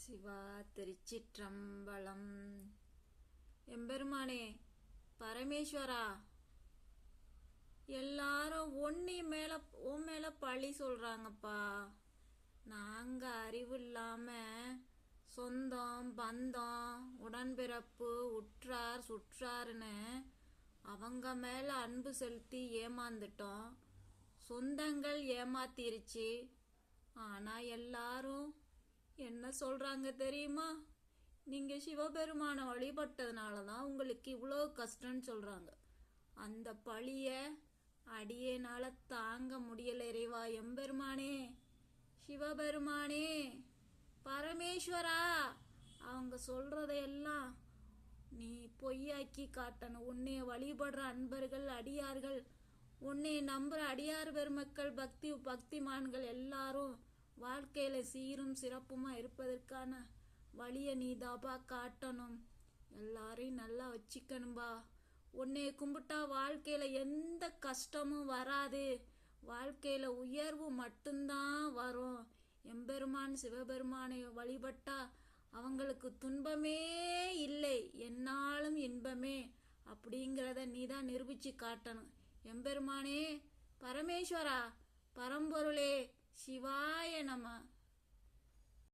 சிவா திருச்சிற்றம்பலம். எம்பெருமானே பரமேஸ்வரா, எல்லாரும் உன் மேல பழி சொல்றாங்கப்பா. நாங்க அறிவு இல்லாம சொந்தம் பந்தம் உடன்பிறப்பு உற்றார் சுற்றார்னு அவங்க மேல அன்பு செலுத்தி ஏமாந்துட்டோம். சொந்தங்கள் ஏமாத்திருச்சு. ஆனா எல்லாரும் என்ன சொல்றாங்க தெரியுமா? நீங்க சிவபெருமான வழிபட்டதுனாலதான் உங்களுக்கு இவ்வளோ கஷ்டம்னு சொல்றாங்க. அந்த பழிய அடியேனால தாங்க முடியல இறைவா. எம்பெருமானே, சிவபெருமானே, பரமேஸ்வரா, அவங்க சொல்றதையெல்லாம் நீ பொய்யாக்கி காட்டணும். உன்னைய வழிபடுற அன்பர்கள் அடியார்கள், உன்னை நம்புற அடியார் பெருமக்கள் பக்திமான்கள் எல்லாரும் வாழ்க்கையில சீரும் சிறப்புமா இருப்பதற்கான வழிய நீதாபா காட்டணும். எல்லாரையும் நல்லா வச்சுக்கணும்பா. உன்னை கும்பிட்டா வாழ்க்கையில எந்த கஷ்டமும் வராது. வாழ்க்கையில உயர்வு மட்டும்தான் வரும். எம்பெருமான் சிவபெருமானை வழிபட்டா அவங்களுக்கு துன்பமே இல்லை, என்னாலும் இன்பமே அப்படிங்கிறத நீதான் நிரூபிச்சு காட்டணும். எம்பெருமானே, பரமேஸ்வரா, பரம்பொருளே, சிவாய நம.